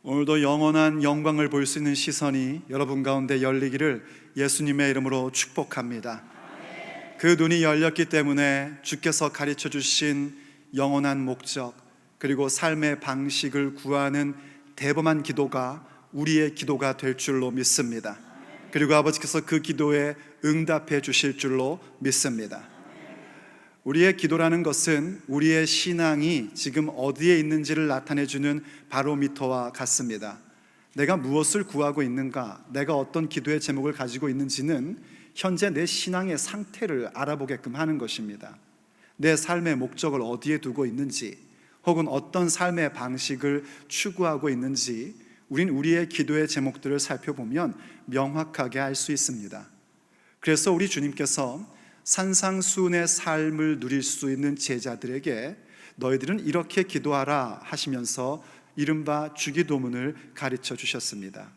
오늘도 영원한 영광을 볼 수 있는 시선이 여러분 가운데 열리기를 예수님의 이름으로 축복합니다. 그 눈이 열렸기 때문에 주께서 가르쳐 주신 영원한 목적, 그리고 삶의 방식을 구하는 대범한 기도가 우리의 기도가 될 줄로 믿습니다. 그리고 아버지께서 그 기도에 응답해 주실 줄로 믿습니다. 우리의 기도라는 것은 우리의 신앙이 지금 어디에 있는지를 나타내주는 바로미터와 같습니다. 내가 무엇을 구하고 있는가, 내가 어떤 기도의 제목을 가지고 있는지는 현재 내 신앙의 상태를 알아보게끔 하는 것입니다. 내 삶의 목적을 어디에 두고 있는지, 혹은 어떤 삶의 방식을 추구하고 있는지 우린 우리의 기도의 제목들을 살펴보면 명확하게 알 수 있습니다. 그래서 우리 주님께서 산상수훈의 삶을 누릴 수 있는 제자들에게 너희들은 이렇게 기도하라 하시면서 이른바 주기도문을 가르쳐 주셨습니다.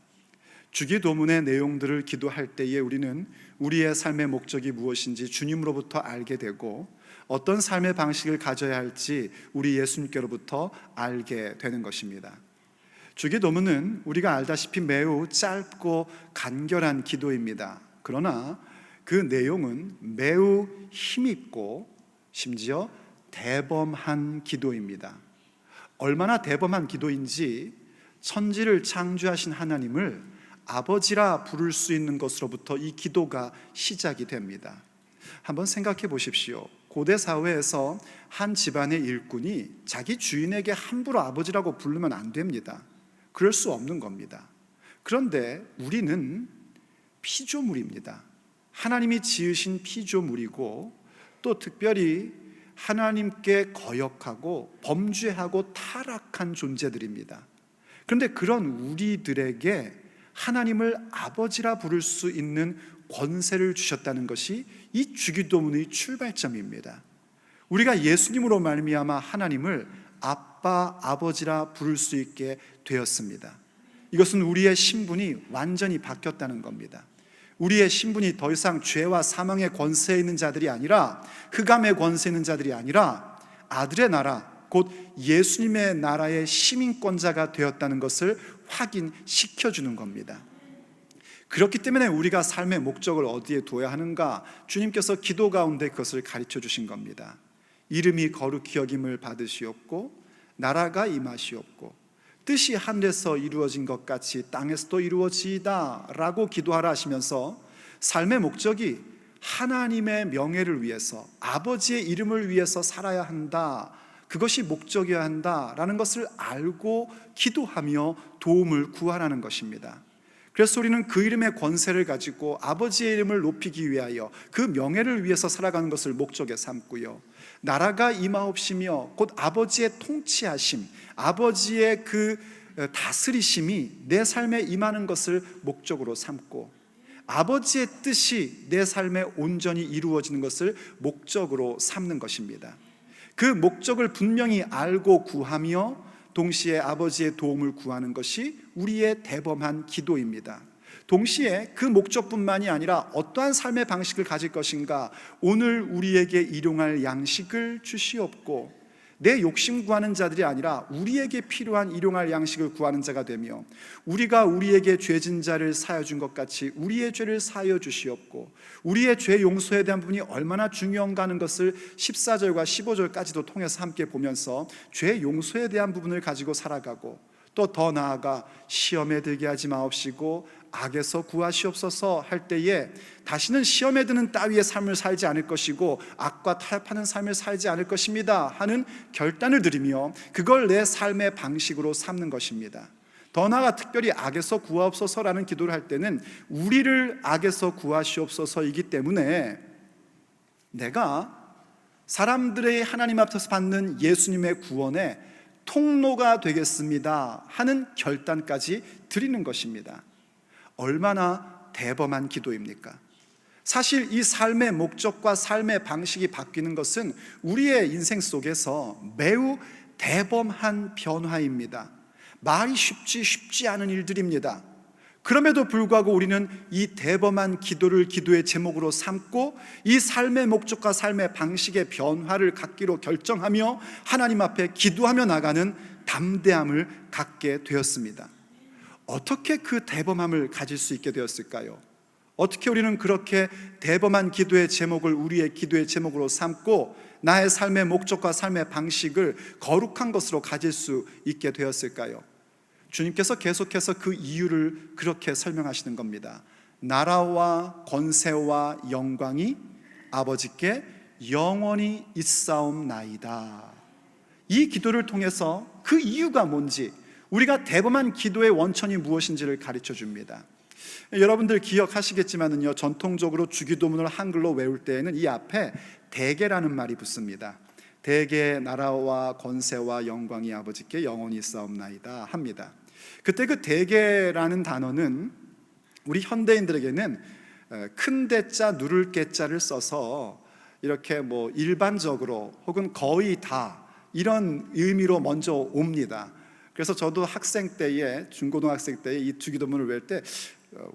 주기도문의 내용들을 기도할 때에 우리는 우리의 삶의 목적이 무엇인지 주님으로부터 알게 되고 어떤 삶의 방식을 가져야 할지 우리 예수님께로부터 알게 되는 것입니다. 주기도문은 우리가 알다시피 매우 짧고 간결한 기도입니다. 그러나 그 내용은 매우 힘있고 심지어 대범한 기도입니다. 얼마나 대범한 기도인지 천지를 창조하신 하나님을 아버지라 부를 수 있는 것으로부터 이 기도가 시작이 됩니다. 한번 생각해 보십시오. 고대 사회에서 한 집안의 일꾼이 자기 주인에게 함부로 아버지라고 부르면 안 됩니다. 그럴 수 없는 겁니다. 그런데 우리는 피조물입니다. 하나님이 지으신 피조물이고 또 특별히 하나님께 거역하고 범죄하고 타락한 존재들입니다. 그런데 그런 우리들에게 하나님을 아버지라 부를 수 있는 권세를 주셨다는 것이 이 주기도문의 출발점입니다. 우리가 예수님으로 말미암아 하나님을 아빠, 아버지라 부를 수 있게 되었습니다. 이것은 우리의 신분이 완전히 바뀌었다는 겁니다. 우리의 신분이 더 이상 죄와 사망의 권세에 있는 자들이 아니라, 흑암의 권세에 있는 자들이 아니라 아들의 나라, 곧 예수님의 나라의 시민권자가 되었다는 것을 확인시켜주는 겁니다. 그렇기 때문에 우리가 삶의 목적을 어디에 둬야 하는가, 주님께서 기도 가운데 그것을 가르쳐 주신 겁니다. 이름이 거룩히 여김을 받으시옵고 나라가 임하시옵고 뜻이 하늘에서 이루어진 것 같이 땅에서도 이루어지이다 라고 기도하라 하시면서 삶의 목적이 하나님의 명예를 위해서, 아버지의 이름을 위해서 살아야 한다, 그것이 목적이어야 한다라는 것을 알고 기도하며 도움을 구하라는 것입니다. 그래서 우리는 그 이름의 권세를 가지고 아버지의 이름을 높이기 위하여 그 명예를 위해서 살아가는 것을 목적에 삼고요, 나라가 임하옵시며 곧 아버지의 통치하심, 아버지의 그 다스리심이 내 삶에 임하는 것을 목적으로 삼고 아버지의 뜻이 내 삶에 온전히 이루어지는 것을 목적으로 삼는 것입니다. 그 목적을 분명히 알고 구하며 동시에 아버지의 도움을 구하는 것이 우리의 대범한 기도입니다. 동시에 그 목적뿐만이 아니라 어떠한 삶의 방식을 가질 것인가, 오늘 우리에게 일용할 양식을 주시옵고, 내 욕심 구하는 자들이 아니라 우리에게 필요한 일용할 양식을 구하는 자가 되며, 우리가 우리에게 죄진 자를 사하여 준 것 같이 우리의 죄를 사하여 주시옵고, 우리의 죄 용서에 대한 부분이 얼마나 중요한가 하는 것을 14절과 15절까지도 통해서 함께 보면서 죄 용서에 대한 부분을 가지고 살아가고, 또 더 나아가 시험에 들게 하지 마옵시고 악에서 구하시옵소서 할 때에 다시는 시험에 드는 따위의 삶을 살지 않을 것이고 악과 타협하는 삶을 살지 않을 것입니다 하는 결단을 드리며 그걸 내 삶의 방식으로 삼는 것입니다. 더 나아가 특별히 악에서 구하옵소서라는 기도를 할 때는 우리를 악에서 구하시옵소서이기 때문에 내가 사람들의 하나님 앞에서 받는 예수님의 구원에 통로가 되겠습니다 하는 결단까지 드리는 것입니다. 얼마나 대범한 기도입니까? 사실 이 삶의 목적과 삶의 방식이 바뀌는 것은 우리의 인생 속에서 매우 대범한 변화입니다. 말이 쉽지 않은 일들입니다. 그럼에도 불구하고 우리는 이 대범한 기도를 기도의 제목으로 삼고 이 삶의 목적과 삶의 방식의 변화를 갖기로 결정하며 하나님 앞에 기도하며 나가는 담대함을 갖게 되었습니다. 어떻게 그 대범함을 가질 수 있게 되었을까요? 어떻게 우리는 그렇게 대범한 기도의 제목을 우리의 기도의 제목으로 삼고 나의 삶의 목적과 삶의 방식을 거룩한 것으로 가질 수 있게 되었을까요? 주님께서 계속해서 그 이유를 그렇게 설명하시는 겁니다. 나라와 권세와 영광이 아버지께 영원히 있사옵나이다. 이 기도를 통해서 그 이유가 뭔지, 우리가 대범한 기도의 원천이 무엇인지를 가르쳐 줍니다. 여러분들 기억하시겠지만요, 전통적으로 주기도문을 한글로 외울 때에는 이 앞에 대개라는 말이 붙습니다. 대개 나라와 권세와 영광이 아버지께 영원히 있사옵나이다 합니다. 그때 그 대개라는 단어는 우리 현대인들에게는 큰 대자 누를 개자를 써서 이렇게 뭐 일반적으로 혹은 거의 다 이런 의미로 먼저 옵니다. 그래서 저도 학생 때에, 중고등학생 때에 이 주기도문을 외울 때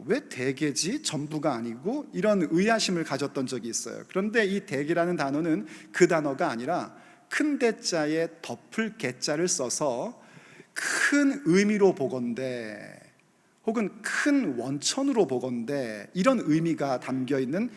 왜 대개지? 전부가 아니고 이런 의아심을 가졌던 적이 있어요. 그런데 이 대개라는 단어는 그 단어가 아니라 큰 대자에 덮을 개자를 써서 큰 의미로 보건대 혹은 큰 원천으로 보건대 이런 의미가 담겨있는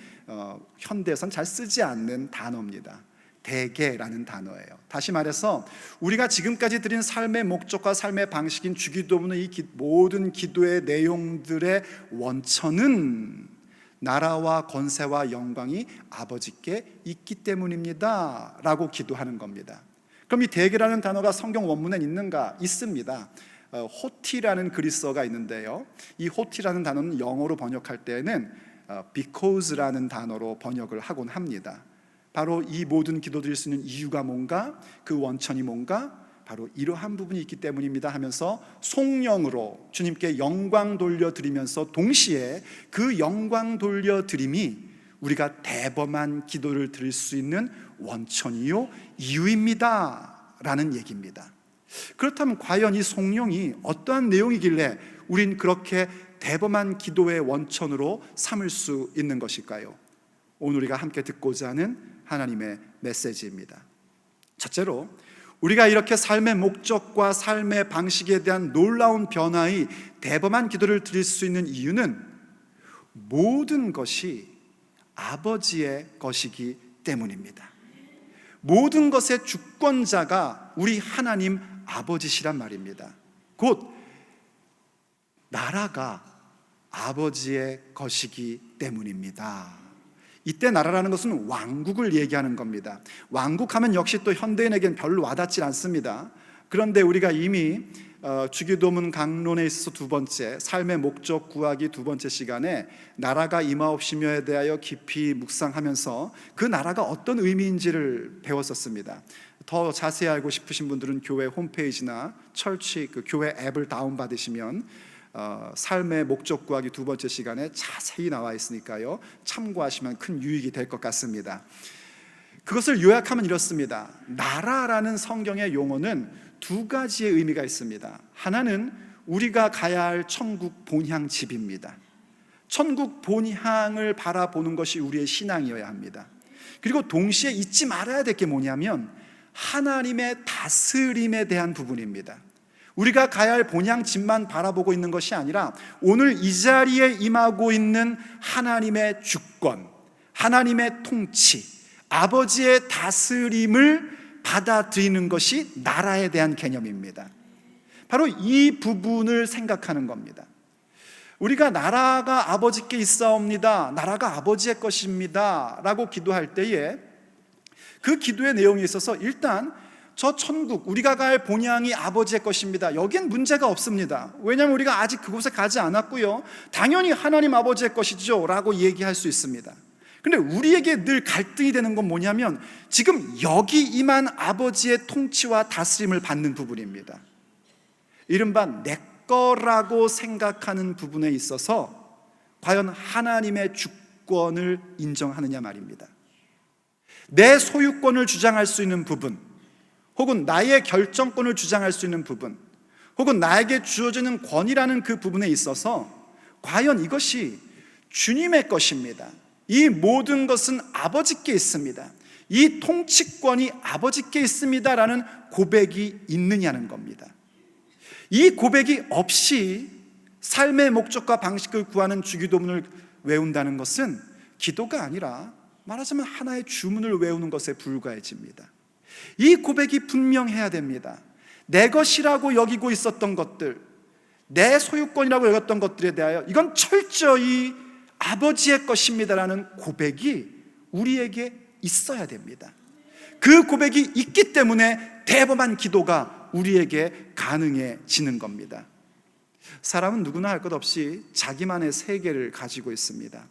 현대에선 잘 쓰지 않는 단어입니다. 대개라는 단어예요. 다시 말해서 우리가 지금까지 드린 삶의 목적과 삶의 방식인 주기도문의 이 모든 기도의 내용들의 원천은 나라와 권세와 영광이 아버지께 있기 때문입니다 라고 기도하는 겁니다. 그럼 이 대개라는 단어가 성경 원문에 있는가? 있습니다. 호티라는 그리스어가 있는데요, 이 호티라는 단어는 영어로 번역할 때는 because라는 단어로 번역을 하곤 합니다. 바로 이 모든 기도 드릴 수 있는 이유가 뭔가, 그 원천이 뭔가, 바로 이러한 부분이 있기 때문입니다 하면서 송영으로 주님께 영광 돌려드리면서 동시에 그 영광 돌려드림이 우리가 대범한 기도를 드릴 수 있는 원천이요 이유입니다 라는 얘기입니다. 그렇다면 과연 이 송영이 어떠한 내용이길래 우린 그렇게 대범한 기도의 원천으로 삼을 수 있는 것일까요? 오늘 우리가 함께 듣고자 하는 하나님의 메시지입니다. 첫째로, 우리가 이렇게 삶의 목적과 삶의 방식에 대한 놀라운 변화의 대범한 기도를 드릴 수 있는 이유는 모든 것이 아버지의 것이기 때문입니다. 모든 것의 주권자가 우리 하나님 아버지시란 말입니다. 곧 나라가 아버지의 것이기 때문입니다. 이때 나라라는 것은 왕국을 얘기하는 겁니다. 왕국하면 역시 또 현대인에겐 별로 와닿지 않습니다. 그런데 우리가 이미 주기도문 강론에 있어서 두 번째, 삶의 목적 구하기 두 번째 시간에 나라가 임하옵시며에 대하여 깊이 묵상하면서 그 나라가 어떤 의미인지를 배웠었습니다. 더 자세히 알고 싶으신 분들은 교회 홈페이지나 철치 그 교회 앱을 다운받으시면 삶의 목적 구하기 두 번째 시간에 자세히 나와 있으니까요, 참고하시면 큰 유익이 될 것 같습니다. 그것을 요약하면 이렇습니다. 나라라는 성경의 용어는 두 가지의 의미가 있습니다. 하나는 우리가 가야 할 천국 본향 집입니다. 천국 본향을 바라보는 것이 우리의 신앙이어야 합니다. 그리고 동시에 잊지 말아야 될 게 뭐냐면 하나님의 다스림에 대한 부분입니다. 우리가 가야 할 본향 집만 바라보고 있는 것이 아니라 오늘 이 자리에 임하고 있는 하나님의 주권, 하나님의 통치, 아버지의 다스림을 받아들이는 것이 나라에 대한 개념입니다. 바로 이 부분을 생각하는 겁니다. 우리가 나라가 아버지께 있사옵니다, 나라가 아버지의 것입니다 라고 기도할 때에 그 기도의 내용에 있어서 일단 저 천국, 우리가 갈 본향이 아버지의 것입니다, 여기엔 문제가 없습니다. 왜냐하면 우리가 아직 그곳에 가지 않았고요, 당연히 하나님 아버지의 것이죠 라고 얘기할 수 있습니다. 근데 우리에게 늘 갈등이 되는 건 뭐냐면 지금 여기 임한 아버지의 통치와 다스림을 받는 부분입니다. 이른바 내 거라고 생각하는 부분에 있어서 과연 하나님의 주권을 인정하느냐 말입니다. 내 소유권을 주장할 수 있는 부분, 혹은 나의 결정권을 주장할 수 있는 부분, 혹은 나에게 주어지는 권위라는 그 부분에 있어서 과연 이것이 주님의 것입니다, 이 모든 것은 아버지께 있습니다, 이 통치권이 아버지께 있습니다 라는 고백이 있느냐는 겁니다. 이 고백이 없이 삶의 목적과 방식을 구하는 주기도문을 외운다는 것은 기도가 아니라 말하자면 하나의 주문을 외우는 것에 불과해집니다. 이 고백이 분명해야 됩니다. 내 것이라고 여기고 있었던 것들, 내 소유권이라고 여겼던 것들에 대하여 이건 철저히 아버지의 것입니다라는 고백이 우리에게 있어야 됩니다. 그 고백이 있기 때문에 대범한 기도가 우리에게 가능해지는 겁니다. 사람은 누구나 할 것 없이 자기만의 세계를 가지고 있습니다.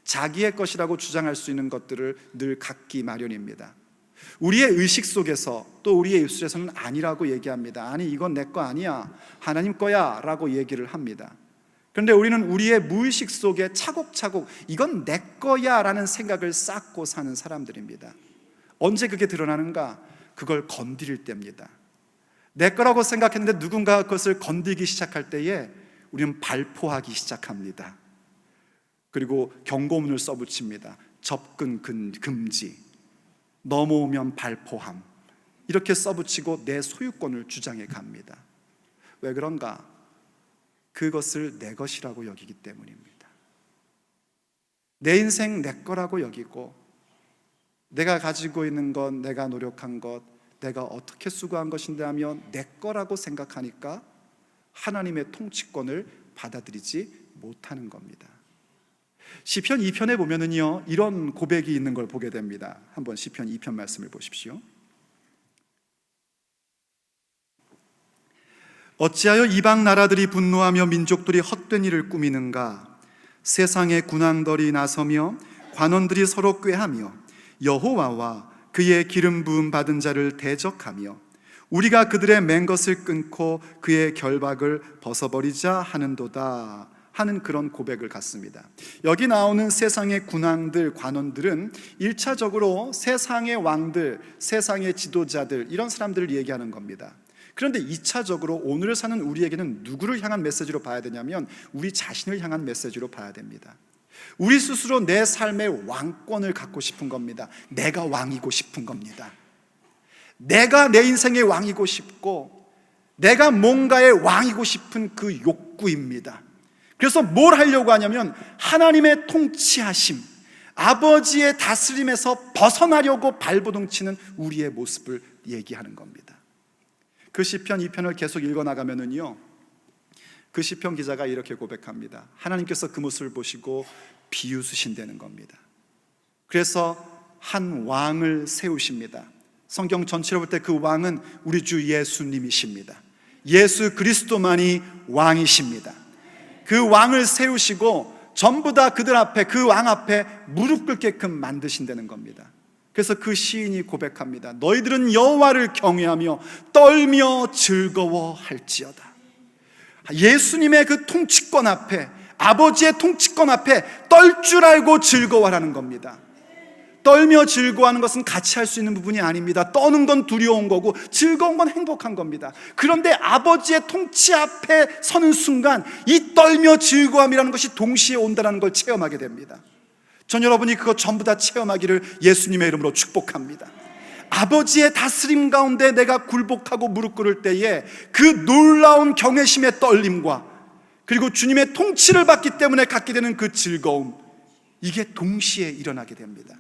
자기의 것이라고 주장할 수 있는 것들을 늘 갖기 마련입니다. 우리의 의식 속에서 또 우리의 입술에서는 아니라고 얘기합니다. 아니, 이건 내 거 아니야, 하나님 거야 라고 얘기를 합니다. 그런데 우리는 우리의 무의식 속에 차곡차곡 이건 내 거야 라는 생각을 쌓고 사는 사람들입니다. 언제 그게 드러나는가? 그걸 건드릴 때입니다. 내 거라고 생각했는데 누군가 그것을 건드리기 시작할 때에 우리는 발포하기 시작합니다. 그리고 경고문을 써붙입니다. 접근 금지, 넘어오면 발포함, 이렇게 써붙이고 내 소유권을 주장해 갑니다. 왜 그런가? 그것을 내 것이라고 여기기 때문입니다. 내 인생 내 거라고 여기고, 내가 가지고 있는 것, 내가 노력한 것, 내가 어떻게 수고한 것인데 하면 내 거라고 생각하니까 하나님의 통치권을 받아들이지 못하는 겁니다. 시편 2편에 보면은요, 이런 고백이 있는 걸 보게 됩니다. 한번 시편 2편 말씀을 보십시오. 어찌하여 이방 나라들이 분노하며 민족들이 헛된 일을 꾸미는가? 세상의 군왕들이 나서며 관원들이 서로 꾀하며 여호와와 그의 기름 부음 받은 자를 대적하며 우리가 그들의 맨 것을 끊고 그의 결박을 벗어버리자 하는도다 하는 그런 고백을 갖습니다. 여기 나오는 세상의 군왕들, 관원들은 1차적으로 세상의 왕들, 세상의 지도자들, 이런 사람들을 얘기하는 겁니다. 그런데 2차적으로 오늘을 사는 우리에게는 누구를 향한 메시지로 봐야 되냐면 우리 자신을 향한 메시지로 봐야 됩니다. 우리 스스로 내 삶의 왕권을 갖고 싶은 겁니다. 내가 왕이고 싶은 겁니다. 내가 내 인생의 왕이고 싶고 내가 뭔가의 왕이고 싶은 그 욕구입니다. 그래서 뭘 하려고 하냐면 하나님의 통치하심, 아버지의 다스림에서 벗어나려고 발버둥치는 우리의 모습을 얘기하는 겁니다. 그 시편 2편을 계속 읽어나가면은요, 그 시편 기자가 이렇게 고백합니다. 하나님께서 그 모습을 보시고 비웃으신다는 겁니다. 그래서 한 왕을 세우십니다. 성경 전체로 볼 때 그 왕은 우리 주 예수님이십니다. 예수 그리스도만이 왕이십니다. 그 왕을 세우시고 전부 다 그들 앞에, 그 왕 앞에 무릎 꿇게끔 만드신다는 겁니다. 그래서 그 시인이 고백합니다. 너희들은 여호와를 경외하며 떨며 즐거워할지어다. 예수님의 그 통치권 앞에, 아버지의 통치권 앞에 떨 줄 알고 즐거워하라는 겁니다. 떨며 즐거워하는 것은 같이 할 수 있는 부분이 아닙니다. 떠는 건 두려운 거고 즐거운 건 행복한 겁니다. 그런데 아버지의 통치 앞에 서는 순간 이 떨며 즐거움이라는 것이 동시에 온다는 걸 체험하게 됩니다. 전 여러분이 그거 전부 다 체험하기를 예수님의 이름으로 축복합니다. 아버지의 다스림 가운데 내가 굴복하고 무릎 꿇을 때에 그 놀라운 경외심의 떨림과 그리고 주님의 통치를 받기 때문에 갖게 되는 그 즐거움, 이게 동시에 일어나게 됩니다.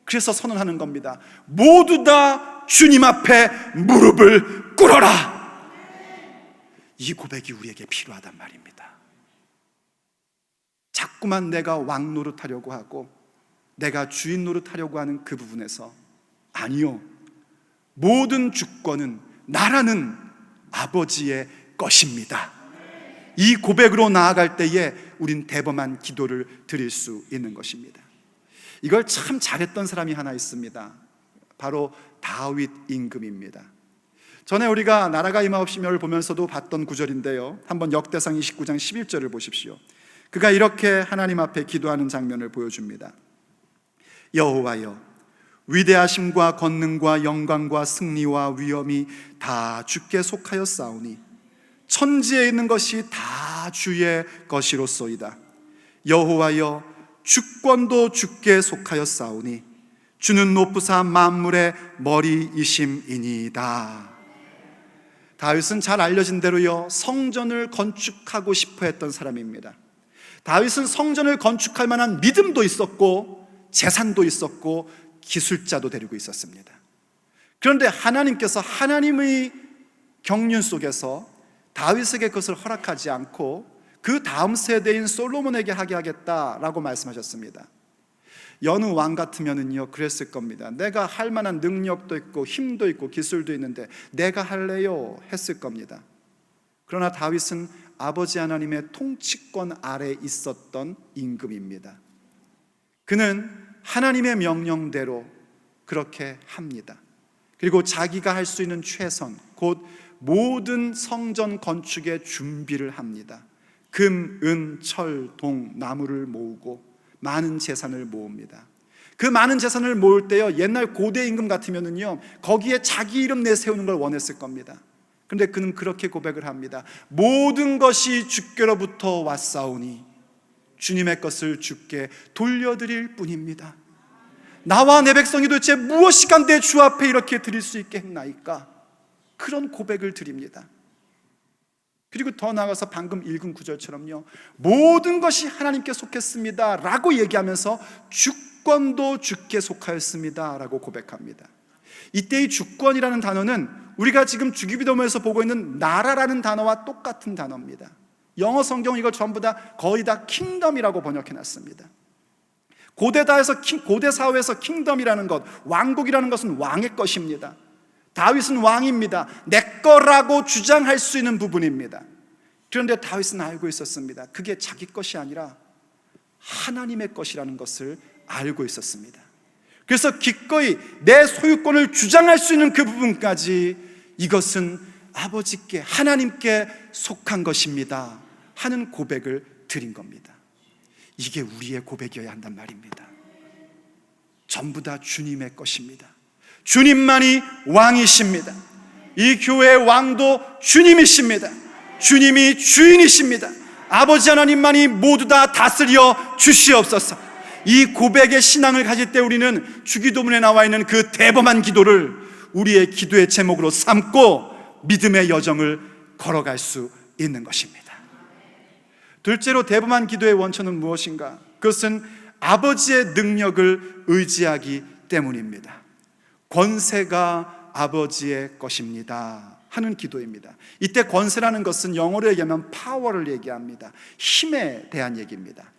그래서 선언하는 겁니다. 모두 다 주님 앞에 무릎을 꿇어라. 이 고백이 우리에게 필요하단 말입니다. 자꾸만 내가 왕 노릇하려고 하고 내가 주인 노릇하려고 하는 그 부분에서 아니요, 모든 주권은 나라는 아버지의 것입니다. 이 고백으로 나아갈 때에 우린 대범한 기도를 드릴 수 있는 것입니다. 이걸 참 잘했던 사람이 하나 있습니다. 바로 다윗 임금입니다. 전에 우리가 나라가 임하옵시며를 보면서도 봤던 구절인데요, 한번 역대상 29장 11절을 보십시오. 그가 이렇게 하나님 앞에 기도하는 장면을 보여줍니다. 여호와여, 위대하심과 권능과 영광과 승리와 위엄이 다 주께 속하였사오니 천지에 있는 것이 다 주의 것이로소이다. 여호와여, 주권도 주께 속하였사오니 주는 높으사 만물의 머리이심이니이다. 다윗은 잘 알려진 대로요, 성전을 건축하고 싶어 했던 사람입니다. 다윗은 성전을 건축할 만한 믿음도 있었고 재산도 있었고 기술자도 데리고 있었습니다. 그런데 하나님께서 하나님의 경륜 속에서 다윗에게 그것을 허락하지 않고 그 다음 세대인 솔로몬에게 하게 하겠다라고 말씀하셨습니다. 여느 왕 같으면은요 그랬을 겁니다. 내가 할 만한 능력도 있고 힘도 있고 기술도 있는데 내가 할래요 했을 겁니다. 그러나 다윗은 아버지 하나님의 통치권 아래 있었던 임금입니다. 그는 하나님의 명령대로 그렇게 합니다. 그리고 자기가 할 수 있는 최선, 곧 모든 성전 건축의 준비를 합니다. 금, 은, 철, 동, 나무를 모으고 많은 재산을 모읍니다. 그 많은 재산을 모을 때요, 옛날 고대 임금 같으면은요 거기에 자기 이름 내세우는 걸 원했을 겁니다. 그런데 그는 그렇게 고백을 합니다. 모든 것이 주께로부터 왔사오니 주님의 것을 주께 돌려드릴 뿐입니다. 나와 내 백성이 도대체 무엇이 간데 주 앞에 이렇게 드릴 수 있게 했나이까? 그런 고백을 드립니다. 그리고 더 나아가서 방금 읽은 구절처럼요, 모든 것이 하나님께 속했습니다 라고 얘기하면서 주권도 주께 속하였습니다 라고 고백합니다. 이때의 주권이라는 단어는 우리가 지금 주기도문에서 보고 있는 나라라는 단어와 똑같은 단어입니다. 영어 성경 이걸 전부 다 거의 다 킹덤이라고 번역해놨습니다. 고대 사회에서 킹덤이라는 것, 왕국이라는 것은 왕의 것입니다. 다윗은 왕입니다. 내 거라고 주장할 수 있는 부분입니다. 그런데 다윗은 알고 있었습니다. 그게 자기 것이 아니라 하나님의 것이라는 것을 알고 있었습니다. 그래서 기꺼이 내 소유권을 주장할 수 있는 그 부분까지 이것은 아버지께, 하나님께 속한 것입니다 하는 고백을 드린 겁니다. 이게 우리의 고백이어야 한단 말입니다. 전부 다 주님의 것입니다. 주님만이 왕이십니다. 이 교회의 왕도 주님이십니다. 주님이 주인이십니다. 아버지 하나님만이 모두 다 다스려 주시옵소서. 이 고백의 신앙을 가질 때 우리는 주기도문에 나와 있는 그 대범한 기도를 우리의 기도의 제목으로 삼고 믿음의 여정을 걸어갈 수 있는 것입니다. 둘째로 대범한 기도의 원천은 무엇인가? 그것은 아버지의 능력을 의지하기 때문입니다. 권세가 아버지의 것입니다 하는 기도입니다. 이때 권세라는 것은 영어로 얘기하면 파워를 얘기합니다. 힘에 대한 얘기입니다.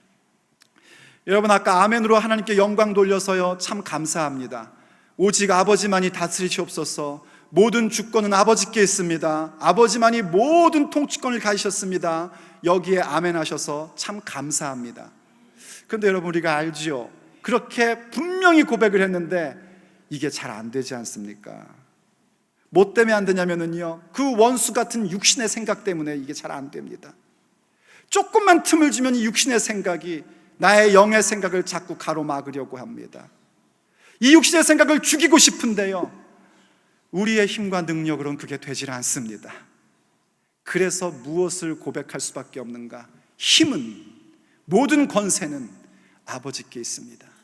여러분, 아까 아멘으로 하나님께 영광 돌려서요 참 감사합니다. 오직 아버지만이 다스리시옵소서. 모든 주권은 아버지께 있습니다. 아버지만이 모든 통치권을 가지셨습니다. 여기에 아멘 하셔서 참 감사합니다. 그런데 여러분, 우리가 알지요, 그렇게 분명히 고백을 했는데 이게 잘 안 되지 않습니까? 뭐 때문에 안 되냐면요, 그 원수 같은 육신의 생각 때문에 이게 잘 안 됩니다. 조금만 틈을 주면 이 육신의 생각이 나의 영의 생각을 자꾸 가로막으려고 합니다. 이 육신의 생각을 죽이고 싶은데요, 우리의 힘과 능력으로는 그게 되질 않습니다. 그래서 무엇을 고백할 수밖에 없는가? 힘은, 모든 권세는 아버지께 있습니다.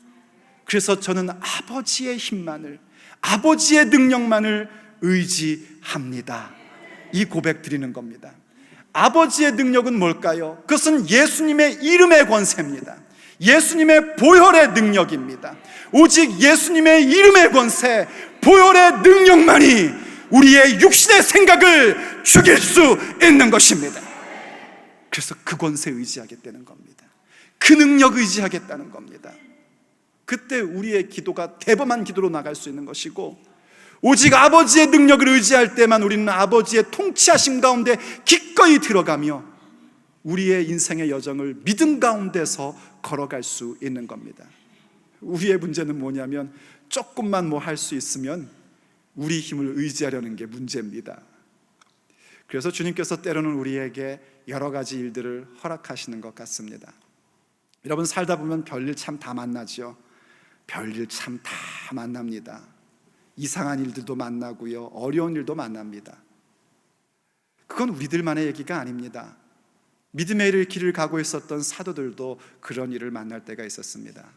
그래서 저는 아버지의 힘만을, 아버지의 능력만을 의지합니다. 이 고백 드리는 겁니다. 아버지의 능력은 뭘까요? 그것은 예수님의 이름의 권세입니다. 예수님의 보혈의 능력입니다. 오직 예수님의 이름의 권세, 보혈의 능력만이 우리의 육신의 생각을 죽일 수 있는 것입니다. 그래서 그 권세 의지하겠다는 겁니다. 그 능력 의지하겠다는 겁니다. 그때 우리의 기도가 대범한 기도로 나갈 수 있는 것이고, 오직 아버지의 능력을 의지할 때만 우리는 아버지의 통치하심 가운데 기꺼이 들어가며 우리의 인생의 여정을 믿음 가운데서 걸어갈 수 있는 겁니다. 우리의 문제는 뭐냐면, 조금만 뭐 할 수 있으면 우리 힘을 의지하려는 게 문제입니다. 그래서 주님께서 때로는 우리에게 여러 가지 일들을 허락하시는 것 같습니다. 여러분, 살다 보면 별일 참 다 만나죠. 별일 참 다 만납니다. 이상한 일들도 만나고요, 어려운 일도 만납니다. 그건 우리들만의 얘기가 아닙니다. 믿음의 길을 가고 있었던 사도들도 그런 일을 만날 때가 있었습니다.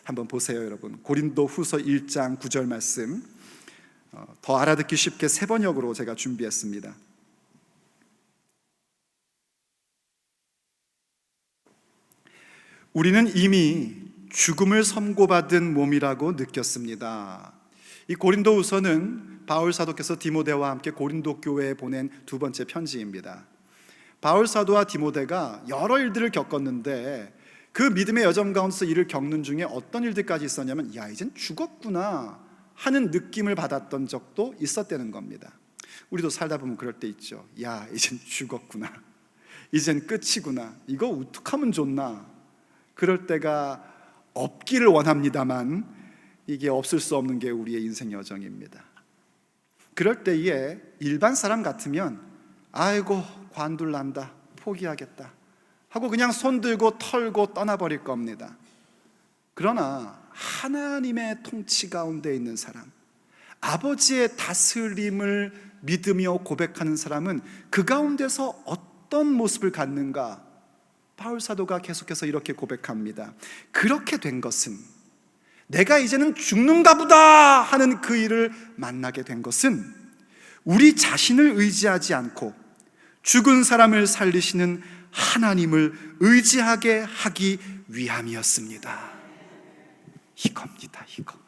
한번 보세요, 여러분. 고린도 후서 1장 9절 말씀, 더 알아듣기 쉽게 세 번역으로 제가 준비했습니다. 우리는 이미 죽음을 선고받은 몸이라고 느꼈습니다. 이 고린도후서는 바울 사도께서 디모데와 함께 고린도 교회에 보낸 두 번째 편지입니다. 바울 사도와 디모데가 여러 일들을 겪었는데 그 믿음의 여정 가운데서 이를 겪는 중에 어떤 일들까지 있었냐면, 야, 이젠 죽었구나 하는 느낌을 받았던 적도 있었다는 겁니다. 우리도 살다 보면 그럴 때 있죠. 야, 이젠 죽었구나, 이젠 끝이구나, 이거 어떡하면 좋나. 그럴 때가 없기를 원합니다만 이게 없을 수 없는 게 우리의 인생 여정입니다. 그럴 때에 일반 사람 같으면 아이고 관둘난다, 포기하겠다 하고 그냥 손 들고 털고 떠나버릴 겁니다. 그러나 하나님의 통치 가운데 있는 사람, 아버지의 다스림을 믿으며 고백하는 사람은 그 가운데서 어떤 모습을 갖는가? 바울 사도가 계속해서 이렇게 고백합니다. 그렇게 된 것은, 내가 이제는 죽는가 보다 하는 그 일을 만나게 된 것은 우리 자신을 의지하지 않고 죽은 사람을 살리시는 하나님을 의지하게 하기 위함이었습니다. 이겁니다, 이거.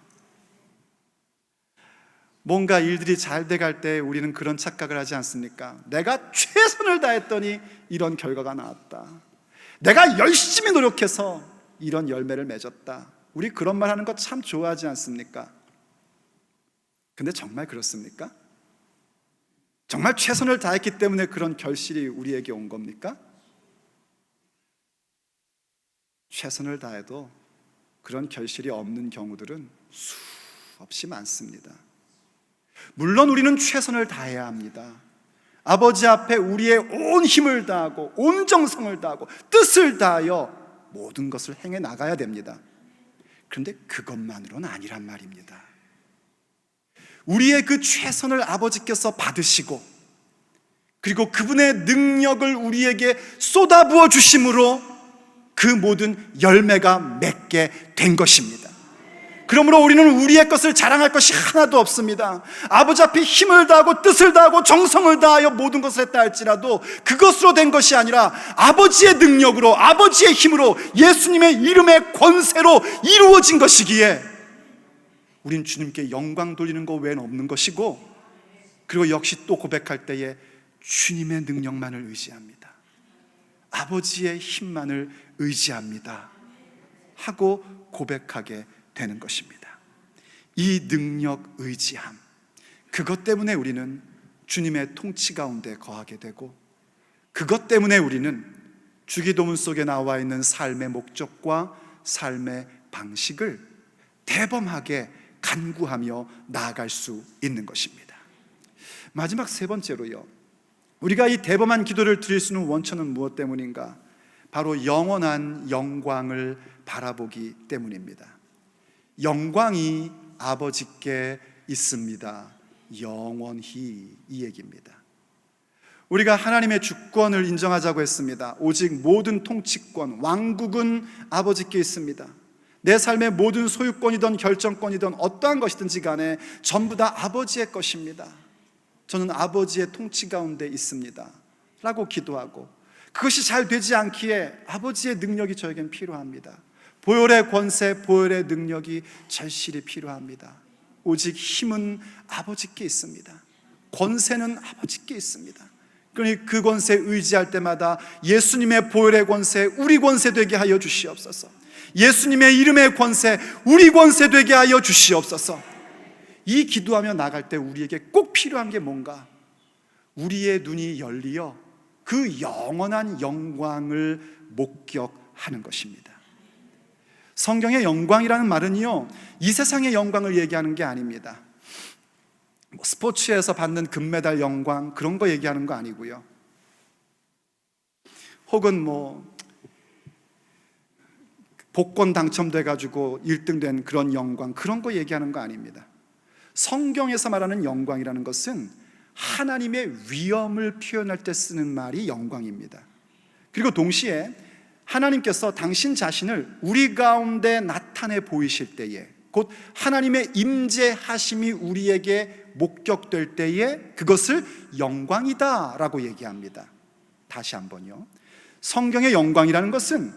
뭔가 일들이 잘 돼갈 때 우리는 그런 착각을 하지 않습니까? 내가 최선을 다했더니 이런 결과가 나왔다, 내가 열심히 노력해서 이런 열매를 맺었다. 우리 그런 말 하는 거 참 좋아하지 않습니까? 근데 정말 그렇습니까? 정말 최선을 다했기 때문에 그런 결실이 우리에게 온 겁니까? 최선을 다해도 그런 결실이 없는 경우들은 수없이 많습니다. 물론 우리는 최선을 다해야 합니다. 아버지 앞에 우리의 온 힘을 다하고 온 정성을 다하고 뜻을 다하여 모든 것을 행해 나가야 됩니다. 그런데 그것만으로는 아니란 말입니다. 우리의 그 최선을 아버지께서 받으시고 그리고 그분의 능력을 우리에게 쏟아부어 주심으로 그 모든 열매가 맺게 된 것입니다. 그러므로 우리는 우리의 것을 자랑할 것이 하나도 없습니다. 아버지 앞에 힘을 다하고 뜻을 다하고 정성을 다하여 모든 것을 했다 할지라도 그것으로 된 것이 아니라 아버지의 능력으로, 아버지의 힘으로, 예수님의 이름의 권세로 이루어진 것이기에 우린 주님께 영광 돌리는 것 외에는 없는 것이고, 그리고 역시 또 고백할 때에 주님의 능력만을 의지합니다, 아버지의 힘만을 의지합니다 하고 고백하게 되는 것입니다. 이 능력, 의지함, 그것 때문에 우리는 주님의 통치 가운데 거하게 되고, 그것 때문에 우리는 주기도문 속에 나와 있는 삶의 목적과 삶의 방식을 대범하게 간구하며 나아갈 수 있는 것입니다. 마지막 세 번째로요, 우리가 이 대범한 기도를 드릴 수 있는 원천은 무엇 때문인가? 바로 영원한 영광을 바라보기 때문입니다. 영광이 아버지께 있습니다. 영원히, 이 얘기입니다. 우리가 하나님의 주권을 인정하자고 했습니다. 오직 모든 통치권, 왕국은 아버지께 있습니다. 내 삶의 모든 소유권이든 결정권이든 어떠한 것이든지 간에 전부 다 아버지의 것입니다. 저는 아버지의 통치 가운데 있습니다 라고 기도하고, 그것이 잘 되지 않기에 아버지의 능력이 저에겐 필요합니다. 보혈의 권세, 보혈의 능력이 절실히 필요합니다. 오직 힘은 아버지께 있습니다. 권세는 아버지께 있습니다. 그러니 그 권세에 의지할 때마다 예수님의 보혈의 권세, 우리 권세 되게 하여 주시옵소서. 예수님의 이름의 권세, 우리 권세 되게 하여 주시옵소서. 이 기도하며 나갈 때 우리에게 꼭 필요한 게 뭔가? 우리의 눈이 열리어 그 영원한 영광을 목격하는 것입니다. 성경의 영광이라는 말은요, 이 세상의 영광을 얘기하는 게 아닙니다. 스포츠에서 받는 금메달 영광, 그런 거 얘기하는 거 아니고요, 혹은 복권 당첨돼가지고 1등 된 그런 영광, 그런 거 얘기하는 거 아닙니다. 성경에서 말하는 영광이라는 것은 하나님의 위엄을 표현할 때 쓰는 말이 영광입니다. 그리고 동시에 하나님께서 당신 자신을 우리 가운데 나타내 보이실 때에, 곧 하나님의 임재하심이 우리에게 목격될 때에 그것을 영광이다 라고 얘기합니다. 다시 한번요, 성경의 영광이라는 것은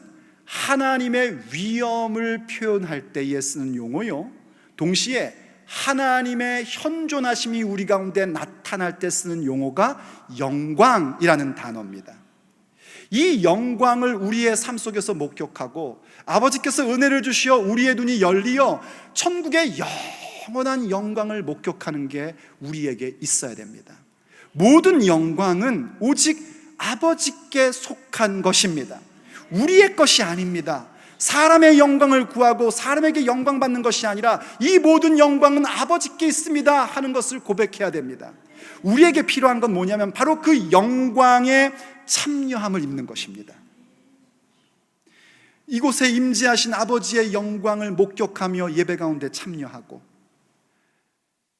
하나님의 위엄을 표현할 때에 쓰는 용어요, 동시에 하나님의 현존하심이 우리 가운데 나타날 때 쓰는 용어가 영광이라는 단어입니다. 이 영광을 우리의 삶 속에서 목격하고 아버지께서 은혜를 주시어 우리의 눈이 열리어 천국의 영원한 영광을 목격하는 게 우리에게 있어야 됩니다. 모든 영광은 오직 아버지께 속한 것입니다. 우리의 것이 아닙니다. 사람의 영광을 구하고 사람에게 영광 받는 것이 아니라 이 모든 영광은 아버지께 있습니다 하는 것을 고백해야 됩니다. 우리에게 필요한 건 뭐냐면 바로 그 영광에 참여함을 입는 것입니다. 이곳에 임재하신 아버지의 영광을 목격하며 예배 가운데 참여하고,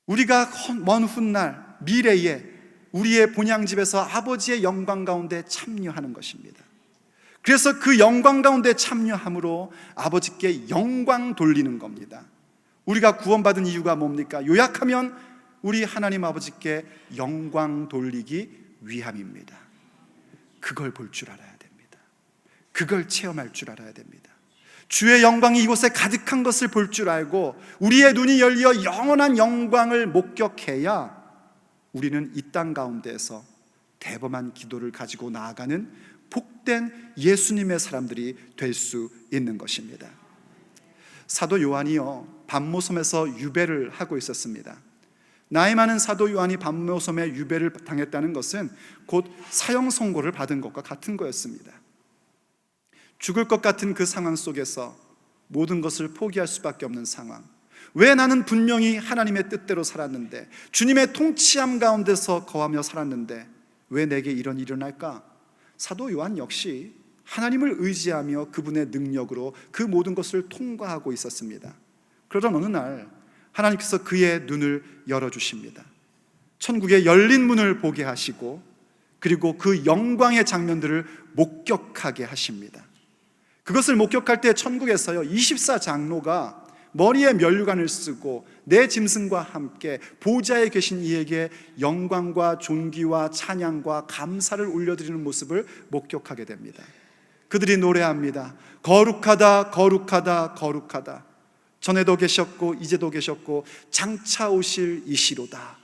우리가 먼 훗날 미래에 우리의 본향집에서 아버지의 영광 가운데 참여하는 것입니다. 그래서 그 영광 가운데 참여함으로 아버지께 영광 돌리는 겁니다. 우리가 구원받은 이유가 뭡니까? 요약하면 우리 하나님 아버지께 영광 돌리기 위함입니다. 그걸 볼 줄 알아야 됩니다. 그걸 체험할 줄 알아야 됩니다. 주의 영광이 이곳에 가득한 것을 볼 줄 알고 우리의 눈이 열려 영원한 영광을 목격해야 우리는 이 땅 가운데에서 대범한 기도를 가지고 나아가는 복된 예수님의 사람들이 될 수 있는 것입니다. 사도 요한이요, 밤모섬에서 유배를 하고 있었습니다. 나이 많은 사도 요한이 밤모섬에 유배를 당했다는 것은 곧 사형 선고를 받은 것과 같은 거였습니다. 죽을 것 같은 그 상황 속에서 모든 것을 포기할 수밖에 없는 상황. 왜 나는 분명히 하나님의 뜻대로 살았는데, 주님의 통치함 가운데서 거하며 살았는데 왜 내게 이런 일이 일어날까? 사도 요한 역시 하나님을 의지하며 그분의 능력으로 그 모든 것을 통과하고 있었습니다. 그러던 어느 날 하나님께서 그의 눈을 열어주십니다. 천국의 열린 문을 보게 하시고 그리고 그 영광의 장면들을 목격하게 하십니다. 그것을 목격할 때 천국에서요, 24장로가 머리에 면류관을 쓰고 내 짐승과 함께 보좌에 계신 이에게 영광과 존귀와 찬양과 감사를 올려드리는 모습을 목격하게 됩니다. 그들이 노래합니다. 거룩하다, 거룩하다, 거룩하다. 전에도 계셨고 이제도 계셨고 장차 오실 이시로다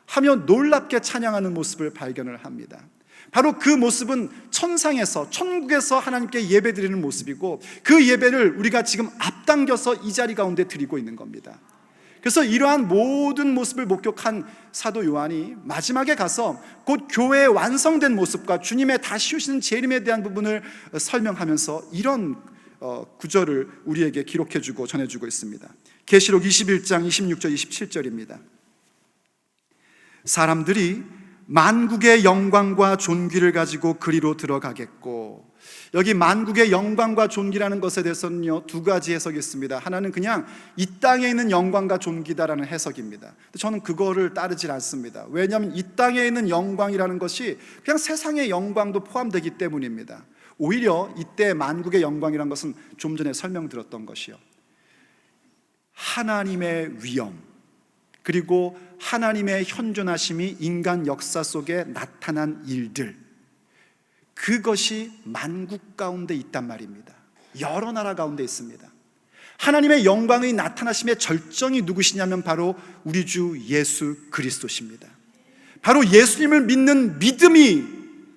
하며 놀랍게 찬양하는 모습을 발견을 합니다. 바로 그 모습은 천상에서, 천국에서 하나님께 예배드리는 모습이고, 그 예배를 우리가 지금 앞당겨서 이 자리 가운데 드리고 있는 겁니다. 그래서 이러한 모든 모습을 목격한 사도 요한이 마지막에 가서 곧 교회의 완성된 모습과 주님의 다시 오시는 재림에 대한 부분을 설명하면서 이런 구절을 우리에게 기록해주고 전해주고 있습니다. 계시록 21장 26절 27절입니다. 사람들이 만국의 영광과 존귀를 가지고 그리로 들어가겠고, 여기 만국의 영광과 존귀라는 것에 대해서는요, 두 가지 해석이 있습니다. 하나는 그냥 이 땅에 있는 영광과 존귀다라는 해석입니다. 저는 그거를 따르질 않습니다. 왜냐하면 이 땅에 있는 영광이라는 것이 그냥 세상의 영광도 포함되기 때문입니다. 오히려 이때 만국의 영광이라는 것은 좀 전에 설명드렸던 것이요, 하나님의 위엄 그리고 하나님의 현존하심이 인간 역사 속에 나타난 일들, 그것이 만국 가운데 있단 말입니다. 여러 나라 가운데 있습니다. 하나님의 영광의 나타나심의 절정이 누구시냐면 바로 우리 주 예수 그리스도십니다. 바로 예수님을 믿는 믿음이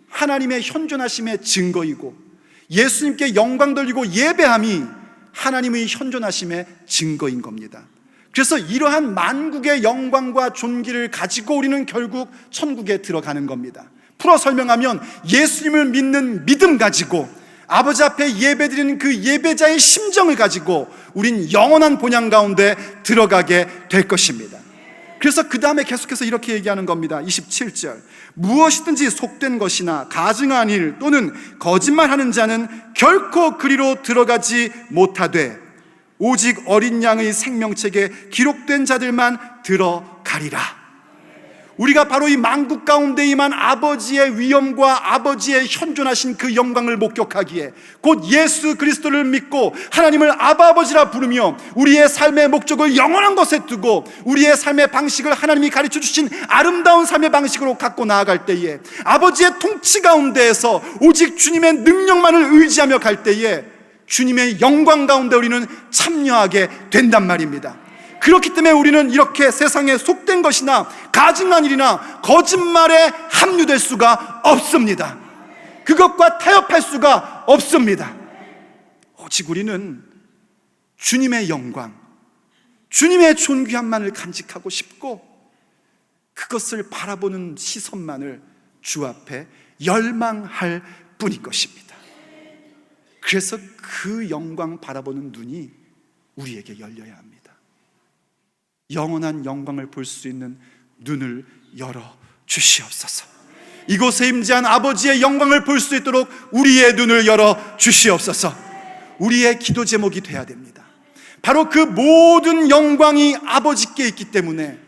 하나님의 현존하심의 증거이고, 예수님께 영광 돌리고 예배함이 하나님의 현존하심의 증거인 겁니다. 그래서 이러한 만국의 영광과 존귀를 가지고 우리는 결국 천국에 들어가는 겁니다. 풀어 설명하면 예수님을 믿는 믿음 가지고 아버지 앞에 예배드리는 그 예배자의 심정을 가지고 우린 영원한 본향 가운데 들어가게 될 것입니다. 그래서 그 다음에 계속해서 이렇게 얘기하는 겁니다. 27절, 무엇이든지 속된 것이나 가증한 일 또는 거짓말하는 자는 결코 그리로 들어가지 못하되 오직 어린 양의 생명책에 기록된 자들만 들어가리라. 우리가 바로 이 만국 가운데 임한 아버지의 위엄과 아버지의 현존하신 그 영광을 목격하기에 곧 예수 그리스도를 믿고 하나님을 아바 아버지라 부르며 우리의 삶의 목적을 영원한 것에 두고 우리의 삶의 방식을 하나님이 가르쳐 주신 아름다운 삶의 방식으로 갖고 나아갈 때에, 아버지의 통치 가운데에서 오직 주님의 능력만을 의지하며 갈 때에 주님의 영광 가운데 우리는 참여하게 된단 말입니다. 그렇기 때문에 우리는 이렇게 세상에 속된 것이나 가증한 일이나 거짓말에 합류될 수가 없습니다. 그것과 타협할 수가 없습니다. 오직 우리는 주님의 영광, 주님의 존귀함만을 간직하고 싶고 그것을 바라보는 시선만을 주 앞에 열망할 뿐인 것입니다. 그래서 그 영광 바라보는 눈이 우리에게 열려야 합니다. 영원한 영광을 볼 수 있는 눈을 열어 주시옵소서. 이곳에 임재한 아버지의 영광을 볼 수 있도록 우리의 눈을 열어 주시옵소서. 우리의 기도 제목이 돼야 됩니다. 바로 그 모든 영광이 아버지께 있기 때문에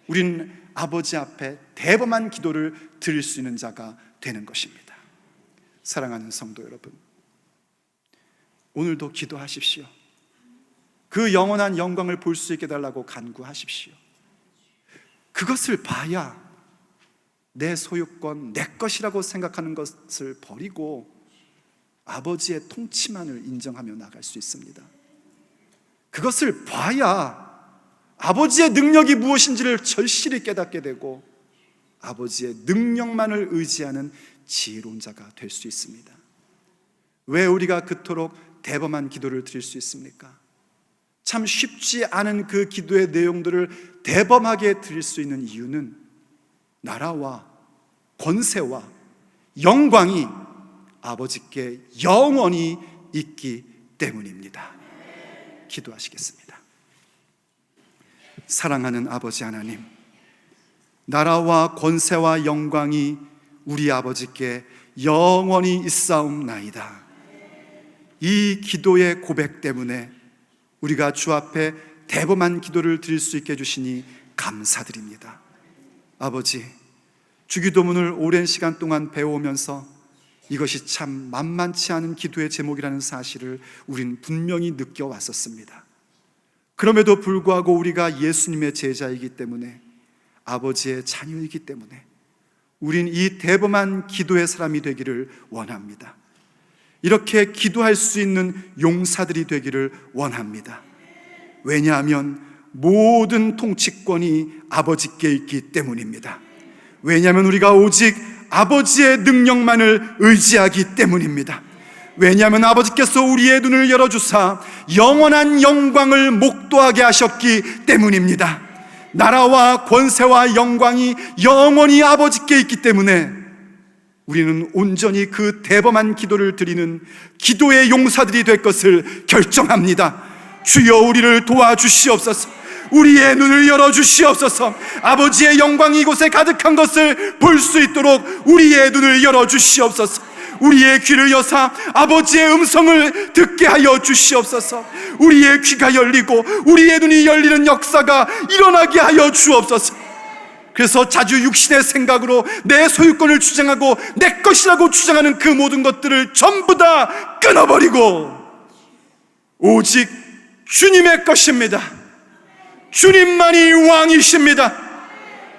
우리는 아버지 앞에 대범한 기도를 드릴 수 있는 자가 되는 것입니다. 사랑하는 성도 여러분, 오늘도 기도하십시오. 그 영원한 영광을 볼 수 있게 달라고 간구하십시오. 그것을 봐야 내 소유권, 내 것이라고 생각하는 것을 버리고 아버지의 통치만을 인정하며 나갈 수 있습니다. 그것을 봐야 아버지의 능력이 무엇인지를 절실히 깨닫게 되고 아버지의 능력만을 의지하는 지혜로운 자가 될 수 있습니다. 왜 우리가 그토록 대범한 기도를 드릴 수 있습니까? 참 쉽지 않은 그 기도의 내용들을 대범하게 드릴 수 있는 이유는 나라와 권세와 영광이 아버지께 영원히 있기 때문입니다. 기도하시겠습니다. 사랑하는 아버지 하나님, 나라와 권세와 영광이 우리 아버지께 영원히 있사옵나이다. 이 기도의 고백 때문에 우리가 주 앞에 대범한 기도를 드릴 수 있게 해주시니 감사드립니다. 아버지, 주기도문을 오랜 시간 동안 배워오면서 이것이 참 만만치 않은 기도의 제목이라는 사실을 우린 분명히 느껴왔었습니다. 그럼에도 불구하고 우리가 예수님의 제자이기 때문에, 아버지의 자녀이기 때문에 우린 이 대범한 기도의 사람이 되기를 원합니다. 이렇게 기도할 수 있는 용사들이 되기를 원합니다. 왜냐하면 모든 통치권이 아버지께 있기 때문입니다. 왜냐하면 우리가 오직 아버지의 능력만을 의지하기 때문입니다. 왜냐하면 아버지께서 우리의 눈을 열어주사 영원한 영광을 목도하게 하셨기 때문입니다. 나라와 권세와 영광이 영원히 아버지께 있기 때문에 우리는 온전히 그 대범한 기도를 드리는 기도의 용사들이 될 것을 결정합니다. 주여, 우리를 도와주시옵소서. 우리의 눈을 열어주시옵소서. 아버지의 영광이 이곳에 가득한 것을 볼 수 있도록 우리의 눈을 열어주시옵소서. 우리의 귀를 여사 아버지의 음성을 듣게 하여 주시옵소서. 우리의 귀가 열리고 우리의 눈이 열리는 역사가 일어나게 하여 주옵소서. 그래서 자주 육신의 생각으로 내 소유권을 주장하고 내 것이라고 주장하는 그 모든 것들을 전부 다 끊어버리고 오직 주님의 것입니다. 주님만이 왕이십니다.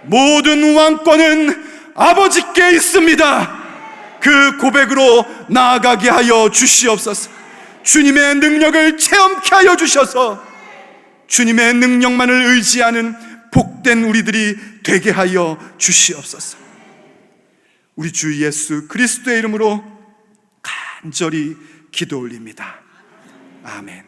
모든 왕권은 아버지께 있습니다. 그 고백으로 나아가게 하여 주시옵소서. 주님의 능력을 체험케 하여 주셔서 주님의 능력만을 의지하는 복된 우리들이 되게 하여 주시옵소서. 우리 주 예수 그리스도의 이름으로 간절히 기도 올립니다. 아멘.